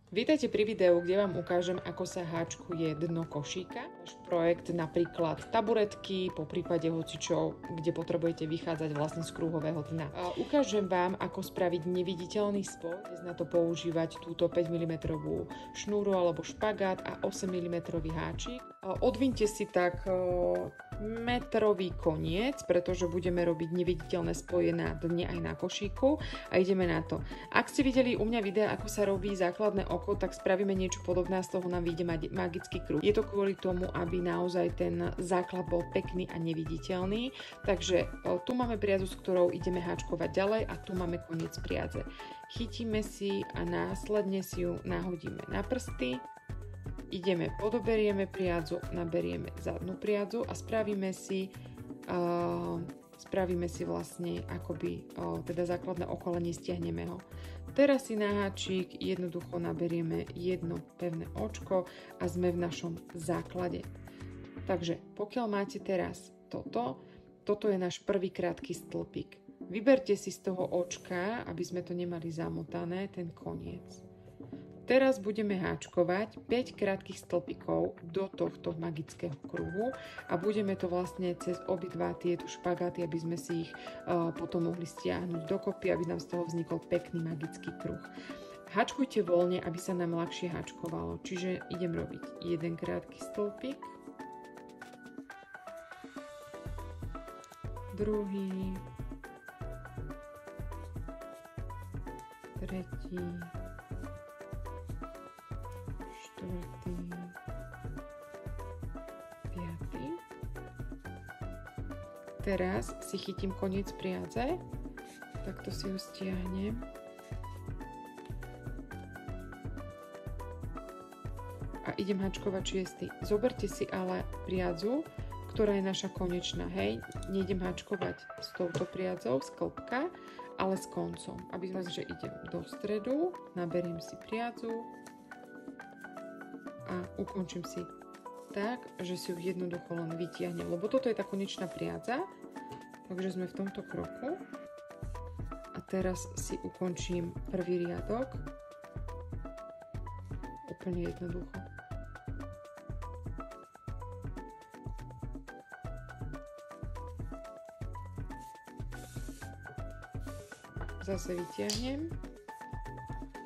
Vítajte pri videu, kde vám ukážem, ako sa háčkuje dno košíka. Náš projekt napríklad taburetky, po prípade hocičo, kde potrebujete vychádzať vlastne z kruhového dna. Ukážem vám, ako spraviť neviditeľný spoj. Dnes na to používať túto 5 mm šnúru alebo špagát a 8 mm háčik. Odvinte si tak metrový koniec, pretože budeme robiť neviditeľné spoje na dne aj na košíku a ideme na to. Ak ste videli u mňa videa, ako sa robí základné oko, tak spravíme niečo podobné a z toho nám vyjde magický kruh. Je to kvôli tomu, aby naozaj ten základ bol pekný a neviditeľný. Takže tu máme priadzu, s ktorou ideme háčkovať ďalej a tu máme koniec priadze. Chytíme si a následne si ju nahodíme na prsty. Ideme, podoberieme priadzu, naberieme zadnú priadzu a spravíme si vlastne akoby teda základné oko, ale nestiahneme ho. Teraz si na háčik jednoducho naberieme jedno pevné očko a sme v našom základe. Takže pokiaľ máte teraz toto je náš prvý krátky stĺpik. Vyberte si z toho očka, aby sme to nemali zamotané, ten koniec. Teraz budeme háčkovať 5 krátkych stĺpikov do tohto magického kruhu a budeme to vlastne cez obidva tieto špagáty, aby sme si ich potom mohli stiahnuť dokopy, aby nám z toho vznikol pekný magický kruh. Háčkujte voľne, aby sa nám ľahšie háčkovalo, čiže idem robiť jeden krátky stĺpik, druhý, tretí, štvrtý, piatý. Teraz si chytím koniec priadze, takto si ho stiahnem a idem háčkovať 6. Zoberte si ale priadzu, ktorá je naša konečná, hej, nejdem háčkovať s touto priadzou z klbka, ale s koncom, aby sme, že idem do stredu, naberiem si priadzu a ukončím si tak, že si ju jednoducho len vytiahnem, lebo toto je tá konečná priadza, takže sme v tomto kroku a teraz si ukončím prvý riadok úplne jednoducho. Zase vytiahnem.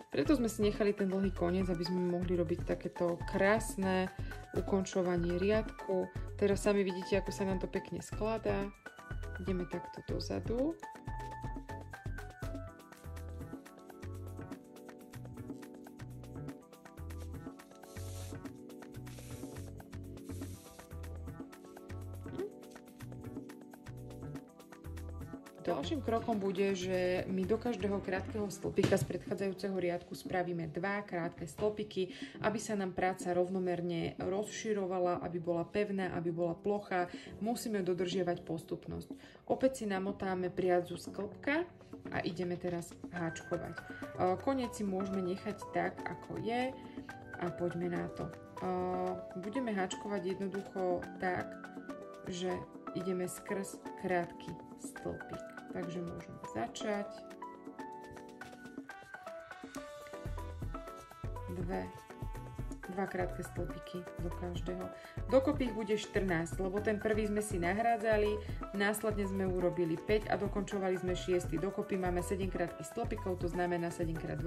Preto sme si nechali ten dlhý koniec, aby sme mohli robiť takéto krásne ukončovanie riadku. Teraz sami vidíte, ako sa nám to pekne skladá. Ideme takto dozadu. Ďalším krokom bude, že my do každého krátkeho stĺpika z predchádzajúceho riadku spravíme 2 krátke stĺpiky, aby sa nám práca rovnomerne rozširovala, aby bola pevná, aby bola plochá. Musíme dodržiavať postupnosť. Opäť si namotáme priadzu z klbka a ideme teraz háčkovať. Koniec si môžeme nechať tak, ako je a poďme na to. Budeme háčkovať jednoducho tak, že ideme skrz krátky stĺpik. Takže môžeme začať. 2 krátke stĺpiky do každého. Dokopy ich bude 14, lebo ten prvý sme si nahrádzali, následne sme urobili 5 a dokončovali sme 6. Dokopy máme 7 krátkych stĺpikov, to znamená 7x2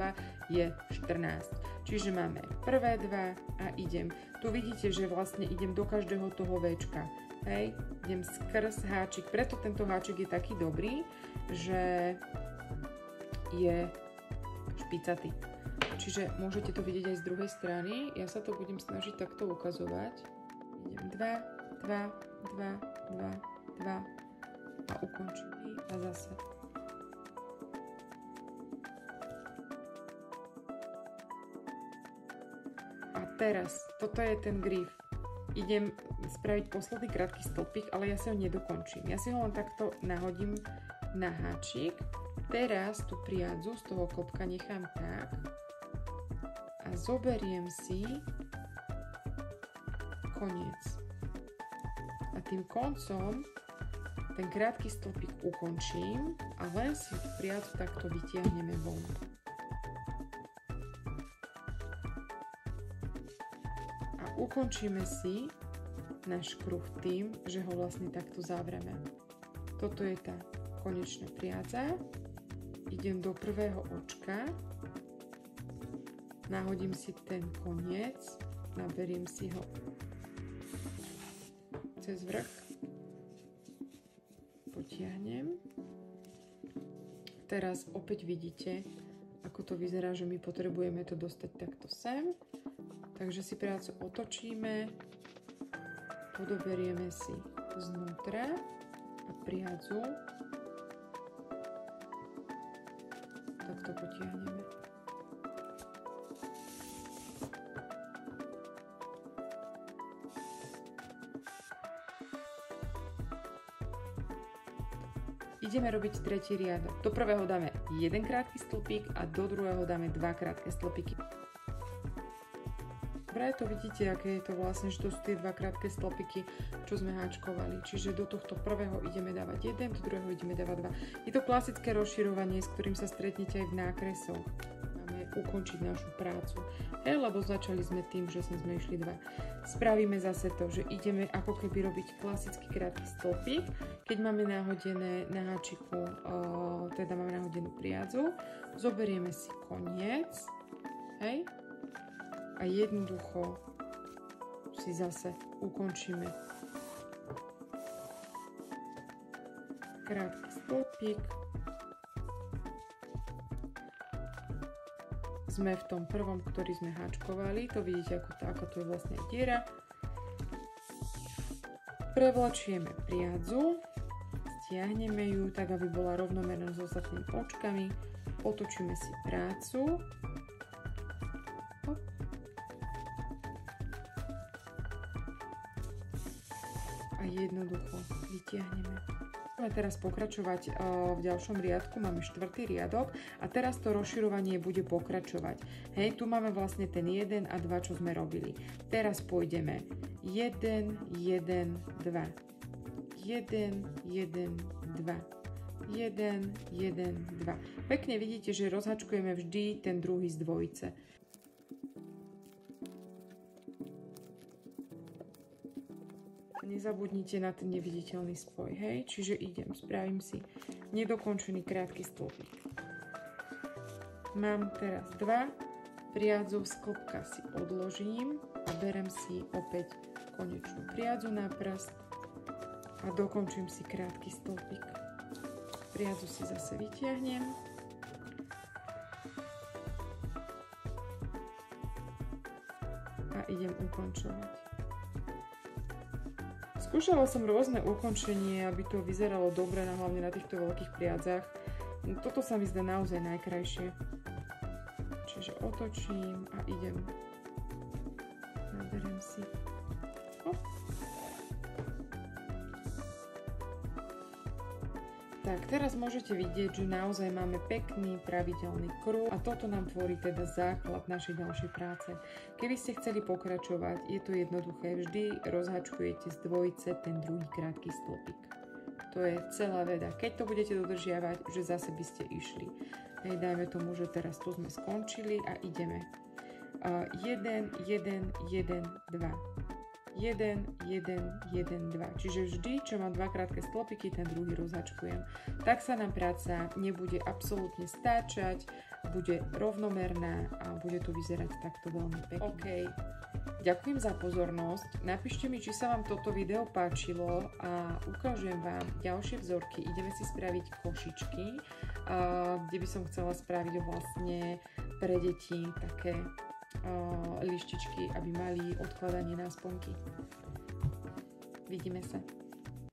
je 14. Čiže máme prvé 2 a idem. Tu vidíte, že vlastne idem do každého toho Včka. Hej, idem skrz háčik, preto tento háčik je taký dobrý, že je špicatý. Čiže môžete to vidieť aj z druhej strany. Ja sa to budem snažiť takto ukazovať. Idem 2, 2, 2, 2, 2 a ukončím a zase. A teraz, toto je ten grif. Idem spraviť posledný krátky stĺpik, ale ja si ho nedokončím. Ja si ho len takto nahodím na háčik. Teraz tú priadzu z toho klbka nechám tak a zoberiem si koniec. A tým koncom ten krátky stĺpik ukončím a len si tú priadzu takto vytiahneme von. Ukončíme si náš kruh tým, že ho vlastne takto zavreme. Toto je tá konečná priadza. Idem do prvého očka, nahodím si ten koniec, naberiem si ho cez vrch, potiahnem. Teraz opäť vidíte, ako to vyzerá, že my potrebujeme to dostať takto sem. Takže si prácu otočíme, podoberieme si znútra a priadzu takto potiahneme. Ideme robiť tretí riadok. Do prvého dáme jeden krátky stĺpik a do druhého dáme dva krátke stĺpiky. Dobre, to vidíte, aké je to vlastne, že to sú tie dva krátke stĺpiky, čo sme háčkovali. Čiže do tohto prvého ideme dávať jeden, do druhého ideme dávať dva. Je to klasické rozširovanie, s ktorým sa stretnete aj v nákresoch. Máme ukončiť našu prácu. Lebo začali sme tým, že sme išli dva. Spravíme zase to, že ideme ako keby robiť klasický krátky stĺpik. Keď máme nahodené na háčiku, teda máme nahodenú priadzu, zoberieme si koniec, hej, a jednoducho si zase ukončíme krátky stĺpik. Sme v tom prvom, ktorý sme háčkovali, to vidíte, ako to je vlastne diera. Prevlačieme priadzu, stiahneme ju tak, aby bola rovnomerná s ostatnými očkami, otočíme si prácu. A jednoducho vytiahneme. Budeme teraz pokračovať v ďalšom riadku, máme štvrtý riadok a teraz to rozširovanie bude pokračovať. Hej, tu máme vlastne ten 1 a 2, čo sme robili. Teraz pôjdeme 1, 1, 2, 1, 1, 2, 1, 1, 2. Pekne vidíte, že rozhačkujeme vždy ten druhý z dvojice. Nezabudnite na ten neviditeľný spoj, hej? Čiže spravím si nedokončený krátky stĺpik. Mám teraz dva, priadzu z klbka si odložím a berem si opäť konečnú priadzu na prst a dokončím si krátky stĺpik. Priadzu si zase vytiahnem. A idem ukončovať. Skúšala som rôzne ukončenie, aby to vyzeralo dobre, hlavne na týchto veľkých priadzach. Toto sa mi zdá naozaj najkrajšie. Čiže otočím a idem. Naberiem si. Tak, teraz môžete vidieť, že naozaj máme pekný pravidelný kruh a toto nám tvorí teda základ našej ďalšej práce. Keby ste chceli pokračovať, je to jednoduché, vždy rozhačkujete z dvojice ten druhý krátky stĺpik. To je celá veda. Keď to budete dodržiavať, že zase by ste išli. Hej, dajme tomu, že teraz tu sme skončili a ideme. 1, 1, 1, 2. 1, 1, 1, 2. Čiže vždy, čo mám dva krátke stĺpiky, ten druhý rozhačkujem. Tak sa nám práca nebude absolútne stáčať, bude rovnomerná a bude to vyzerať takto veľmi pekne. OK. Ďakujem za pozornosť. Napíšte mi, či sa vám toto video páčilo a ukážem vám ďalšie vzorky. Ideme si spraviť košičky, kde by som chcela spraviť vlastne pre deti také lištičky, aby mali odkladanie na sponky. Vidíme sa.